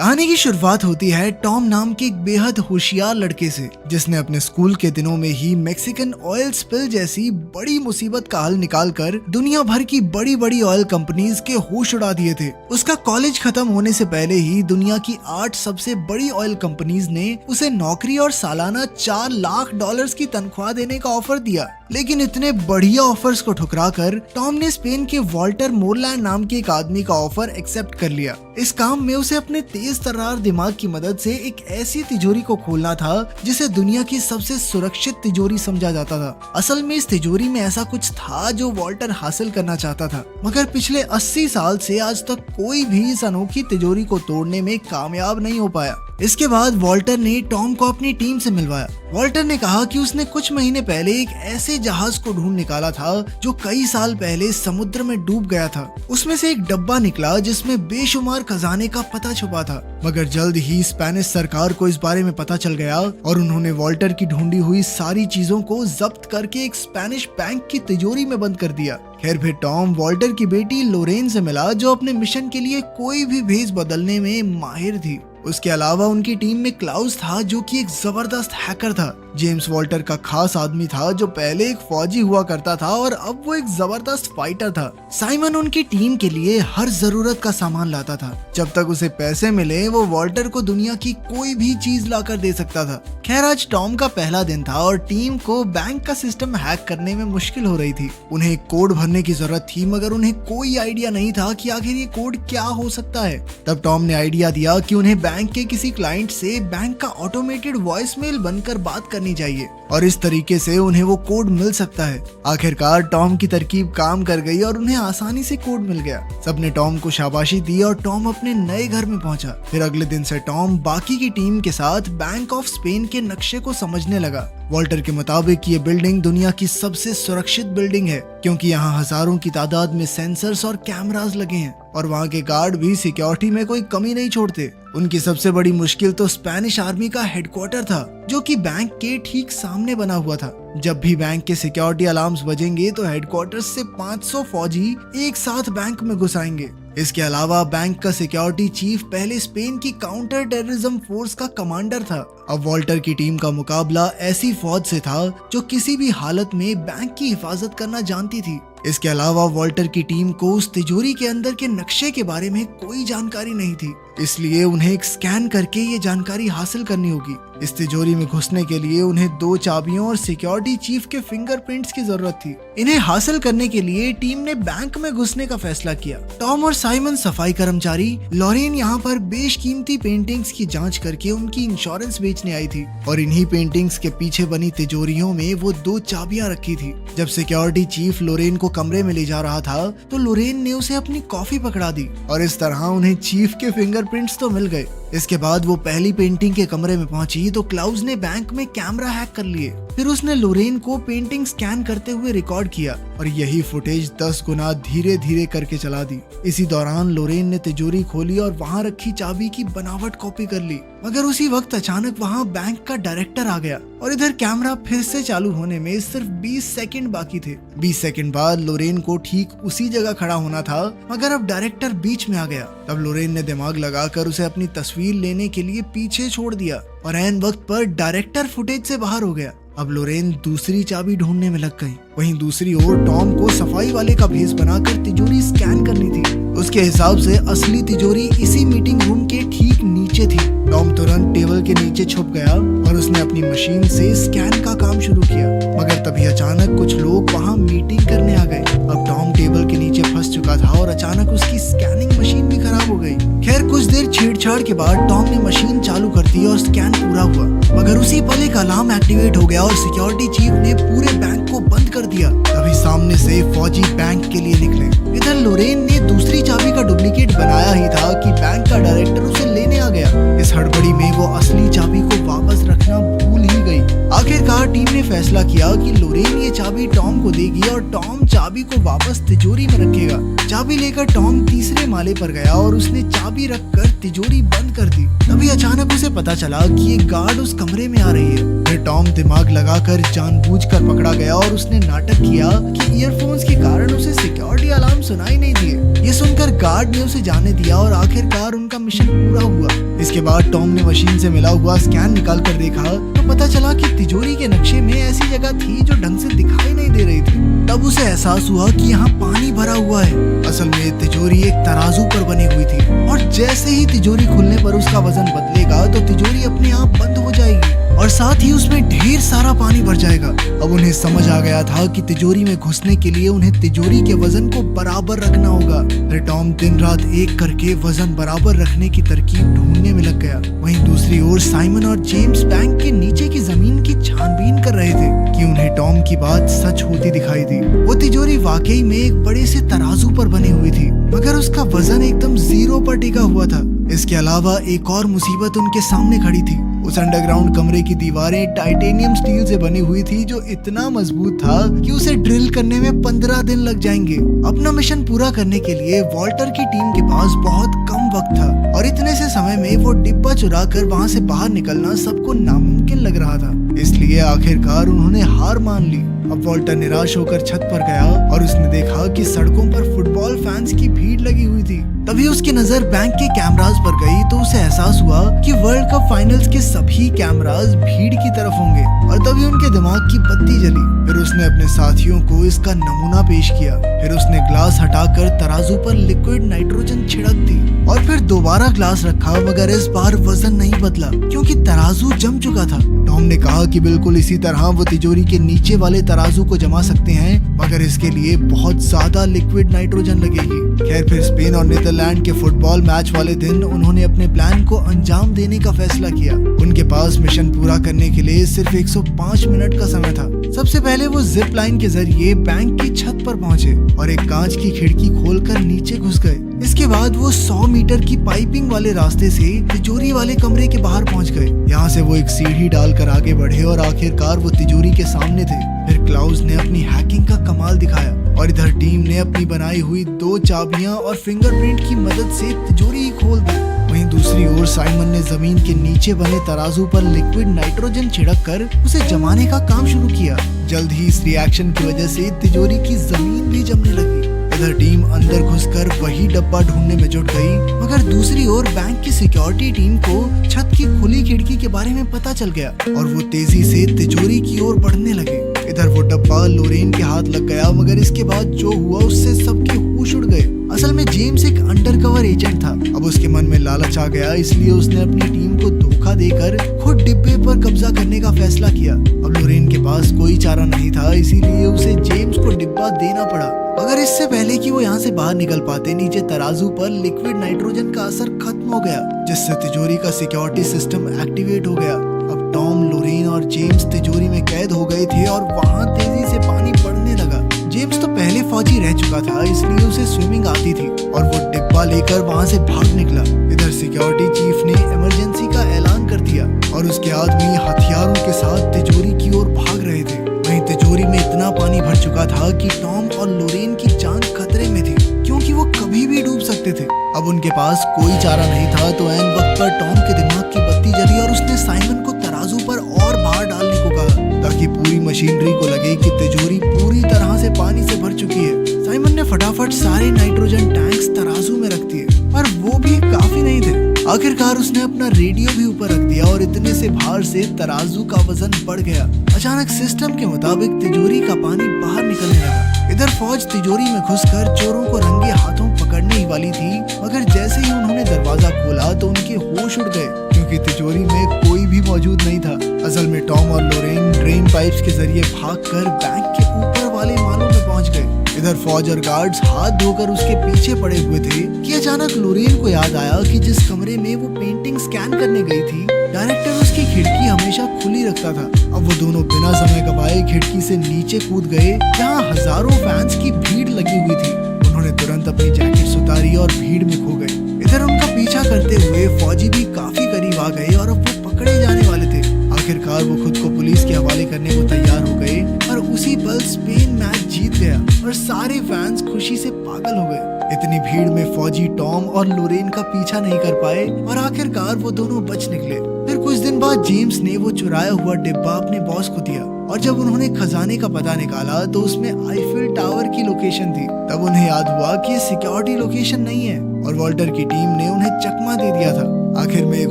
कहानी की शुरुआत होती है टॉम नाम के एक बेहद होशियार लड़के से, जिसने अपने स्कूल के दिनों में ही मैक्सिकन ऑयल स्पिल जैसी बड़ी मुसीबत का हल निकालकर दुनिया भर की बड़ी बड़ी ऑयल कंपनीज के होश उड़ा दिए थे। उसका कॉलेज खत्म होने से पहले ही दुनिया की 8 सबसे बड़ी ऑयल कंपनीज ने उसे नौकरी और सालाना $4 लाख की तनख्वाह देने का ऑफर दिया। लेकिन इतने बढ़िया ऑफर्स को ठुकराकर टॉम ने स्पेन के वॉल्टर मोरलैंड नाम के एक आदमी का ऑफर एक्सेप्ट कर लिया। इस काम में उसे अपने तेज तर्रार दिमाग की मदद से एक ऐसी तिजोरी को खोलना था जिसे दुनिया की सबसे सुरक्षित तिजोरी समझा जाता था। असल में इस तिजोरी में ऐसा कुछ था जो वॉल्टर हासिल करना चाहता था, मगर पिछले 80 साल से आज तक कोई भी इस अनोखी तिजोरी को तोड़ने में कामयाब नहीं हो पाया। इसके बाद वॉल्टर ने टॉम को अपनी टीम से मिलवाया। वॉल्टर ने कहा कि उसने कुछ महीने पहले एक ऐसे जहाज को ढूंढ निकाला था जो कई साल पहले समुद्र में डूब गया था। उसमें से एक डब्बा निकला जिसमें बेशुमार खजाने का पता छुपा था, मगर जल्द ही स्पेनिश सरकार को इस बारे में पता चल गया और उन्होंने वॉल्टर की ढूंढी हुई सारी चीजों को जब्त करके एक स्पेनिश बैंक की तिजोरी में बंद कर दिया। खैर फिर टॉम वॉल्टर की बेटी लोरेन से मिला, जो अपने मिशन के लिए कोई भी भेस बदलने में माहिर थी। उसके अलावा उनकी टीम में क्लाउस था, जो कि एक जबरदस्त हैकर था। जेम्स वॉल्टर का खास आदमी था, जो पहले एक फौजी हुआ करता था और अब वो एक जबरदस्त फाइटर था। साइमन उनकी टीम के लिए हर जरूरत का सामान लाता था। जब तक उसे पैसे मिले वो वॉल्टर को दुनिया की कोई भी चीज लाकर दे सकता था। खैर आज टॉम का पहला दिन था और टीम को बैंक का सिस्टम हैक करने में मुश्किल हो रही थी। उन्हें एक कोड भरने की जरूरत थी, मगर उन्हें कोई आइडिया नहीं था कि आखिर ये कोड क्या हो सकता है। तब टॉम ने आइडिया दिया कि उन्हें बैंक के किसी क्लाइंट से बैंक का ऑटोमेटेड वॉइसमेल बनकर बात करनी चाहिए और इस तरीके से उन्हें वो कोड मिल सकता है। आखिरकार टॉम की तरकीब काम कर गई और उन्हें आसानी से कोड मिल गया। सबने टॉम को शाबाशी दी और टॉम अपने नए घर में पहुंचा। फिर अगले दिन से टॉम बाकी की टीम के साथ बैंक ऑफ स्पेन के नक्शे को समझने लगा। वॉल्टर के मुताबिक ये बिल्डिंग दुनिया की सबसे सुरक्षित बिल्डिंग है, क्योंकि यहाँ हजारों की तादाद में सेंसर्स और कैमरास लगे हैं और वहाँ के गार्ड भी सिक्योरिटी में कोई कमी नहीं छोड़ते। उनकी सबसे बड़ी मुश्किल तो स्पेनिश आर्मी का हेडक्वार्टर था, जो कि बैंक के ठीक सामने बना हुआ था। जब भी बैंक के सिक्योरिटी अलार्म्स बजेंगे तो हेडक्वार्टर से 500 फौजी एक साथ बैंक में घुस आएंगे। इसके अलावा बैंक का सिक्योरिटी चीफ पहले स्पेन की काउंटर टेररिज्म फोर्स का कमांडर था। अब वॉल्टर की टीम का मुकाबला ऐसी फौज से था जो किसी भी हालत में बैंक की हिफाजत करना जानती थी। इसके अलावा वॉल्टर की टीम को उस तिजोरी के अंदर के नक्शे के बारे में कोई जानकारी नहीं थी, इसलिए उन्हें एक स्कैन करके ये जानकारी हासिल करनी होगी। इस तिजोरी में घुसने के लिए उन्हें 2 चाबियों और सिक्योरिटी चीफ के फिंगरप्रिंट्स की जरूरत थी। इन्हें हासिल करने के लिए टीम ने बैंक में घुसने का फैसला किया। टॉम और साइमन सफाई कर्मचारी, लॉरेन यहाँ पर बेशकीमती पेंटिंग्स की जांच करके उनकी इंश्योरेंस बेचने आई थी और इन्हीं पेंटिंग्स के पीछे बनी तिजोरियों में वो 2 चाबियां रखी थी। जब सिक्योरिटी चीफ लोरेन को कमरे में ले जा रहा था तो लोरेन ने उसे अपनी कॉफी पकड़ा दी और इस तरह उन्हें चीफ के फिंगरप्रिंट्स तो मिल गए। इसके बाद वो पहली पेंटिंग के कमरे में पहुंची तो क्लाउस ने बैंक में कैमरा हैक कर लिए। फिर उसने लोरेन को पेंटिंग स्कैन करते हुए रिकॉर्ड किया और यही फुटेज 10 गुना धीरे धीरे करके चला दी। इसी दौरान लोरेन ने तिजोरी खोली और वहाँ रखी चाबी की बनावट कॉपी कर ली, मगर उसी वक्त अचानक वहाँ बैंक का डायरेक्टर आ गया और इधर कैमरा फिर से चालू होने में सिर्फ 20 सेकंड बाकी थे। 20 सेकंड बाद लोरेन को ठीक उसी जगह खड़ा होना था, मगर अब डायरेक्टर बीच में आ गया। तब लोरेन ने दिमाग लगाकर उसे अपनी तस्वीर लेने के लिए पीछे छोड़ दिया और ऐन वक्त पर डायरेक्टर फुटेज से बाहर हो गया। अब लोरेन दूसरी चाबी ढूंढने में लग गई। वहीं दूसरी ओर टॉम को सफाई वाले का भेस बनाकर तिजोरी स्कैन करनी थी। उसके हिसाब से असली तिजोरी इसी मीटिंग रूम के ठीक नीचे थी। टॉम तुरंत टेबल के नीचे छुप गया और उसने अपनी मशीन से स्कैन का काम शुरू किया, मगर तभी अचानक कुछ लोग वहाँ मीटिंग करने आ गए। अब टॉम टेबल के नीचे फंस चुका था और अचानक उसकी स्कैनिंग मशीन भी खराब हो गई। खैर कुछ देर छेड़छाड़ के बाद टॉम ने मशीन चालू कर दी और स्कैन पूरा हुआ, मगर उसी पल एक अलार्म एक्टिवेट हो गया और सिक्योरिटी चीफ ने पूरे बैंक को बंद कर दिया। तभी सामने से फौजी बैंक के लिए निकले। इधर लोरेन ने दूसरी चाबी का डुप्लीकेट बनाया ही था कि बैंक का डायरेक्टर उसे लेने आ गया। इस हड़बड़ी में वो असली चाबी को वापस रखना भूल ही गई। आखिरकार टीम ने फैसला किया कि लोरेन ये चाबी टॉम को देगी और टॉम चाबी को वापस तिजोरी में रखेगा। चाबी लेकर टॉम तीसरे माले पर गया और उसने चाबी रखकर तिजोरी बंद कर दी। तभी अचानक उसे पता चला कि एक गार्ड उस कमरे में आ रही है। फिर टॉम दिमाग लगाकर जानबूझकर पकड़ा गया और उसने नाटक किया कि ईयरफोन्स के कारण उसे सिक्योरिटी अलार्म सुनाई नहीं दिए। ये सुनकर गार्ड ने उसे जाने दिया और आखिरकार उनका मिशन पूरा हुआ। इसके बाद टॉम ने मशीन से मिला हुआ स्कैन निकाल कर देखा तो पता चला कि तिजोरी के नक्शे में ऐसी जगह थी जो ढंग से दिखाई नहीं दे रही थी। तब उसे एहसास हुआ कि यहाँ पानी भरा हुआ है। असल में तिजोरी एक तराजू पर बनी हुई थी और जैसे ही तिजोरी खुलने पर उसका वजन बदलेगा तो तिजोरी अपने आप बंद हो जाएगी और साथ ही उसमें ढेर सारा पानी भर जाएगा। अब उन्हें समझ आ गया था कि तिजोरी में घुसने के लिए उन्हें तिजोरी के वजन को बराबर रखना होगा। फिर टॉम दिन रात एक करके वजन बराबर रखने की तरकीब ढूंढने में लग गया। वहीं दूसरी ओर साइमन और जेम्स बैंक के नीचे की जमीन की छानबीन कर रहे थे कि उन्हें टॉम की बात सच होती दिखाई दी। वो तिजोरी वाकई में एक बड़े से तराजू पर बनी हुई थी, मगर उसका वजन एकदम जीरो पर टिका हुआ था। इसके अलावा एक और मुसीबत उनके सामने खड़ी थी। उस अंडरग्राउंड कमरे की दीवारें टाइटेनियम स्टील से बनी हुई थी जो इतना मजबूत था कि उसे ड्रिल करने में 15 दिन लग जाएंगे। अपना मिशन पूरा करने के लिए वॉल्टर की टीम के पास बहुत कम वक्त था और इतने से समय में वो डिब्बा चुरा कर वहाँ से बाहर निकलना सबको नामुमकिन लग रहा था। इसलिए आखिरकार उन्होंने हार मान ली। अब वॉल्टर निराश होकर छत पर गया और उसने देखा कि सड़कों पर फुटबॉल फैंस की भीड़ लगी हुई थी। तभी उसकी नजर बैंक के कैमरास पर गई तो उसे एहसास हुआ कि वर्ल्ड कप फाइनल्स के सभी कैमरास भीड़ की तरफ होंगे और तभी उनके दिमाग की बत्ती जली। फिर उसने अपने साथियों को इसका नमूना पेश किया। फिर उसने ग्लास हटाकर तराजू पर लिक्विड नाइट्रोजन छिड़क दी और फिर दोबारा ग्लास रखा, मगर इस बार वजन नहीं बदला क्योंकि तराजू जम चुका था। टॉम ने कहा कि बिल्कुल इसी तरह वो तिजोरी के नीचे वाले तराजू को जमा सकते हैं, मगर इसके लिए बहुत ज्यादा लिक्विड नाइट्रोजन लगेगी। खैर फिर स्पेन और नीदरलैंड के फुटबॉल मैच वाले दिन उन्होंने अपने प्लान को अंजाम देने का फैसला किया। उनके पास मिशन पूरा करने के लिए सिर्फ 105 मिनट का समय था। सबसे पहले वो जिप लाइन के जरिए बैंक की छत पर पहुंचे और एक कांच की खिड़की खोलकर नीचे घुस गए। इसके बाद वो 100 मीटर की पाइपिंग वाले रास्ते से तिजोरी वाले कमरे के बाहर पहुंच गए। यहाँ से वो एक सीढ़ी डालकर आगे बढ़े और आखिरकार वो तिजोरी के सामने थे। फिर क्लाउस ने अपनी हैकिंग का कमाल दिखाया और इधर टीम ने अपनी बनाई हुई 2 चाबियां और फिंगरप्रिंट की मदद से तिजोरी ही खोल दी। वहीं दूसरी ओर साइमन ने जमीन के नीचे बने तराजू पर लिक्विड नाइट्रोजन छिड़क कर उसे जमाने का काम शुरू किया। जल्द ही इस रिएक्शन की वजह से तिजोरी की जमीन भी जमने लगी। इधर टीम अंदर घुसकर वही डब्बा ढूंढने में जुट गई, मगर दूसरी ओर बैंक की सिक्योरिटी टीम को छत की खुली खिड़की के बारे में पता चल गया और वो तेजी से तिजोरी की ओर बढ़ने लगे। इधर वो डब्बा लोरेन के हाथ लग गया, मगर इसके बाद जो हुआ उससे सबके होश उड़ गए। असल में जेम्स एक अंडरकवर एजेंट था। अब उसके मन में लालच आ गया, इसलिए उसने अपनी टीम को धोखा देकर खुद डिब्बे पर कब्जा करने का फैसला किया। अब लोरेन के पास कोई चारा नहीं था, इसीलिए उसे जेम्स को डिब्बा देना पड़ा। मगर इससे पहले कि वो यहाँ से बाहर निकल पाते, नीचे तराजू पर लिक्विड नाइट्रोजन का असर खत्म हो गया, जिससे तिजोरी का सिक्योरिटी सिस्टम एक्टिवेट हो गया। अब टॉम, लोरेन और जेम्स तिजोरी में कैद हो गए थे और वहाँ तेजी से पानी बढ़ने लगा। जेम्स तो पहले फौजी रह चुका था, इसलिए उसे स्विमिंग आती थी और वो डिब्बा लेकर वहाँ से भाग निकला। इधर सिक्योरिटी चीफ ने इमरजेंसी का ऐलान कर दिया और उसके आदमी हथियारों के साथ तिजोरी की ओर भाग रहे थे। वहीं तिजोरी में इतना पानी भर चुका था कि टॉम और लोरेन की जान खतरे में थी, क्योंकि वो कभी भी डूब सकते थे। अब उनके पास कोई चारा नहीं था, तो ऐन वक्त पर टॉम के दिमाग की बत्ती जली और उसने साइमन को तराजू पर और भार डालने को कहा, ताकि पूरी मशीनरी को लगे कि तिजोरी पूरी तरह से पानी से भर चुकी है। साइमन ने फटाफट सारे नाइट्रोजन टैंक्स तराजू में रख दिए, पर वो भी काफी नहीं थे। आखिरकार उसने अपना रेडियो भी ऊपर रख दिया और इतने से भार से तराजू का वजन बढ़ गया। अचानक सिस्टम के मुताबिक तिजोरी का पानी बाहर निकलने लगा। इधर फौज तिजोरी में घुसकर चोरों को रंगे हाथों पकड़ने ही वाली थी, मगर जैसे ही उन्होंने दरवाजा खोला तो उनके होश उड़ गए, क्योंकि तिजोरी में कोई भी मौजूद नहीं था। असल में टॉम और लोरेन ड्रेन पाइप्स के जरिए भागकर बैंक के ऊपर वाले मालों में पहुंच गए। इधर फौज और गार्ड्स हाथ धोकर उसके पीछे पड़े हुए थे कि अचानक लोरेन को याद आया कि जिस कमरे में वो पेंटिंग स्कैन करने गई थी, डायरेक्टर उसकी खिड़की हमेशा खुली रखता था। अब वो दोनों बिना समय गवाए खिड़की से नीचे कूद गए, जहाँ हजारों फैंस की भीड़ लगी हुई थी। उन्होंने तुरंत अपनी जैकेट्स उतारी और भीड़ में खो गए। इधर उनका पीछा करते हुए फौजी भी काफी करीब आ गए और अब वो पकड़े जाने वाले थे। आखिरकार वो खुद को पुलिस के हवाले करने को तैयार हो गए और उसी पल स्पेन मैच जीत गया और सारे फैंस खुशी से पागल हो गए। इतनी भीड़ में फौजी टॉम और लोरेन का पीछा नहीं कर पाए और आखिरकार वो दोनों बच निकले। फिर कुछ दिन बाद जेम्स ने वो चुराया हुआ डिब्बा अपने बॉस को दिया और जब उन्होंने खजाने का पता निकाला तो उसमें आईफिल टावर की लोकेशन थी। तब उन्हें याद हुआ कि सिक्योरिटी लोकेशन नहीं है और वॉल्टर की टीम ने उन्हें चकमा दे दिया था। आखिर में एक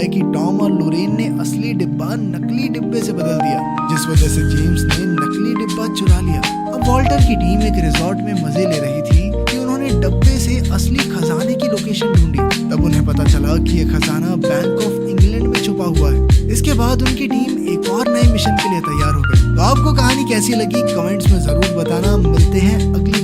है कि टॉम और लोरेन ने असली डिब्बा नकली डिब्बे से बदल दिया, जिस वजह से जेम्स ने नकली डिब्बा चुरा लिया। अब वॉल्टर की टीम एक रिजॉर्ट में मजे ले रही थी कि उन्होंने डब्बे से असली खजाने की लोकेशन ढूंढी। तब उन्हें पता चला कि ये खजाना बैंक ऑफ इंग्लैंड में छुपा हुआ है। इसके बाद उनकी टीम एक और नए मिशन के लिए तैयार हो गई। तो आपको कहानी कैसी लगी कमेंट्स में जरूर बताना। मिलते हैं अगली